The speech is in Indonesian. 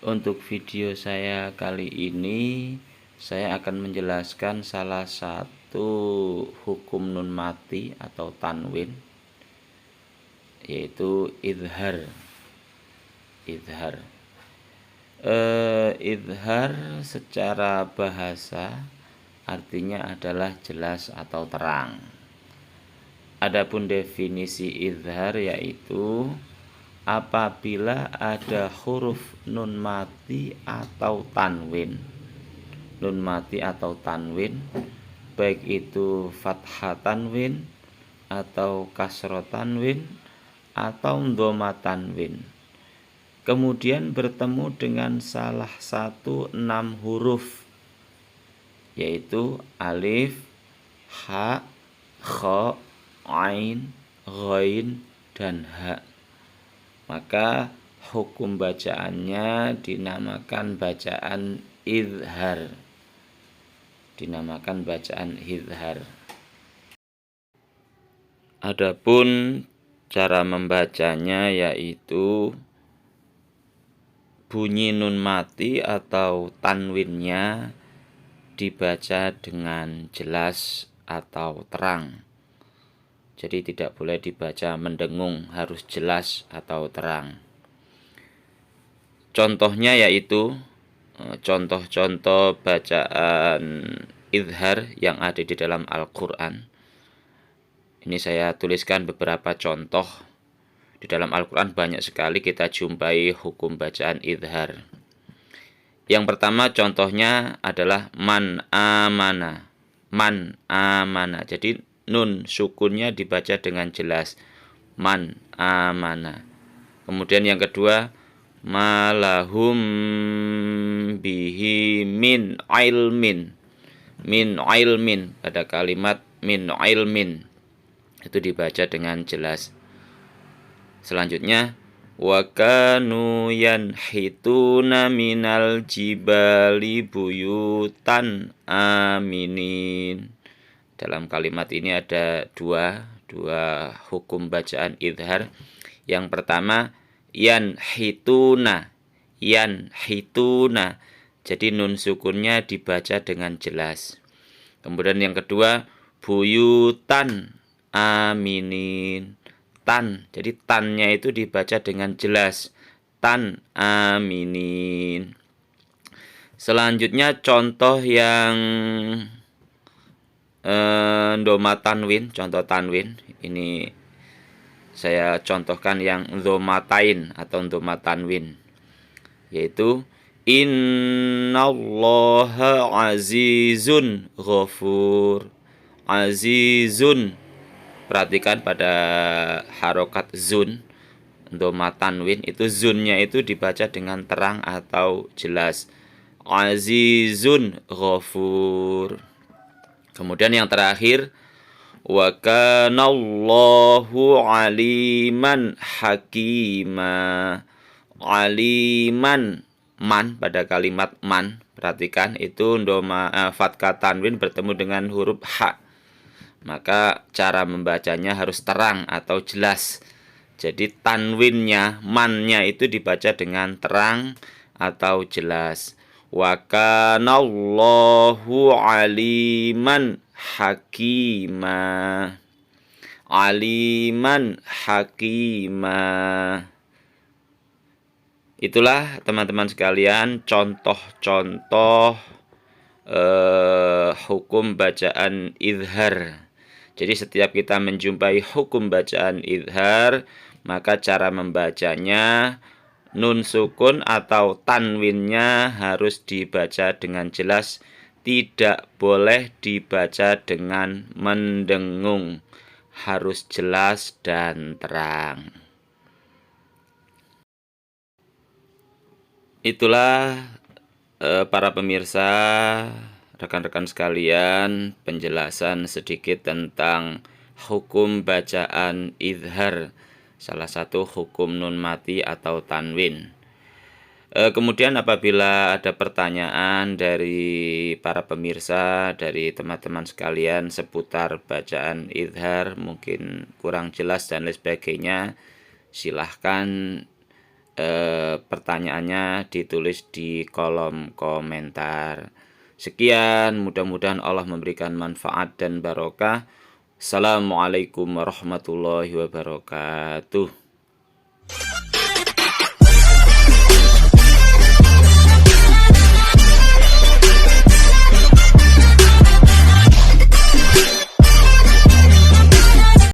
Untuk video saya kali ini, saya akan menjelaskan salah satu hukum nun mati atau tanwin, yaitu idhar. Idhar secara bahasa artinya adalah jelas atau terang. Adapun definisi idhar yaitu apabila ada huruf nun mati atau tanwin. Nun mati atau tanwin, baik itu fathah tanwin atau kasroh tanwin atau dhamma tanwin, kemudian bertemu dengan salah satu 6 huruf, yaitu alif, ha, kha, ain, ghain, dan ha, maka hukum bacaannya dinamakan bacaan idhar. Adapun cara membacanya yaitu bunyi nun mati atau tanwinnya dibaca dengan jelas atau terang. Jadi tidak boleh dibaca mendengung, harus jelas atau terang. Contohnya yaitu contoh-contoh bacaan idhar yang ada di dalam Al-Quran. Ini saya tuliskan beberapa contoh. Di dalam Al-Quran banyak sekali kita jumpai hukum bacaan idhar. Yang pertama contohnya adalah man amana. Man amana. Jadi nun sukunnya dibaca dengan jelas. Man amana. Kemudian yang kedua, malahum bihi min ilmin. Min ilmin, pada kalimat min ilmin itu dibaca dengan jelas. Selanjutnya, wa kanu yanhituna minal jibali buyutan aminin. Dalam kalimat ini ada dua hukum bacaan idhar. Yang pertama, yanhituna. Jadi nun sukunnya dibaca dengan jelas. Kemudian yang kedua, buyutan aminin. Jadi tannya itu dibaca dengan jelas. Tan aminin. Selanjutnya contoh yang dhamma tanwin, contoh tanwin. Ini saya contohkan yang dhammatain atau dhamma tanwin, yaitu innallaha azizun ghafur. Azizun, perhatikan pada harokat zun, dhamma tanwin itu zunnya itu dibaca dengan terang atau jelas. Azizun ghafur. Kemudian yang terakhir, wa kanallahu aliman hakima. Aliman, man, pada kalimat man, perhatikan itu fathah tanwin bertemu dengan huruf ha, maka cara membacanya harus terang atau jelas. Jadi tanwinnya, mannya itu dibaca dengan terang atau jelas. Wa kanallahu aliman hakima. Aliman hakima. Itulah teman-teman sekalian contoh-contoh hukum bacaan idhar. Jadi setiap kita menjumpai hukum bacaan idhar, maka cara membacanya nun sukun atau tanwinnya harus dibaca dengan jelas, tidak boleh dibaca dengan mendengung, harus jelas dan terang. Itulah para pemirsa, rekan-rekan sekalian, penjelasan sedikit tentang hukum bacaan idhar, salah satu hukum nun mati atau tanwin. Kemudian apabila ada pertanyaan dari para pemirsa, dari teman-teman sekalian seputar bacaan idhar, mungkin kurang jelas dan lain sebagainya, silahkan pertanyaannya ditulis di kolom komentar. Sekian, mudah-mudahan Allah memberikan manfaat dan barokah. Assalamualaikum warahmatullahi wabarakatuh.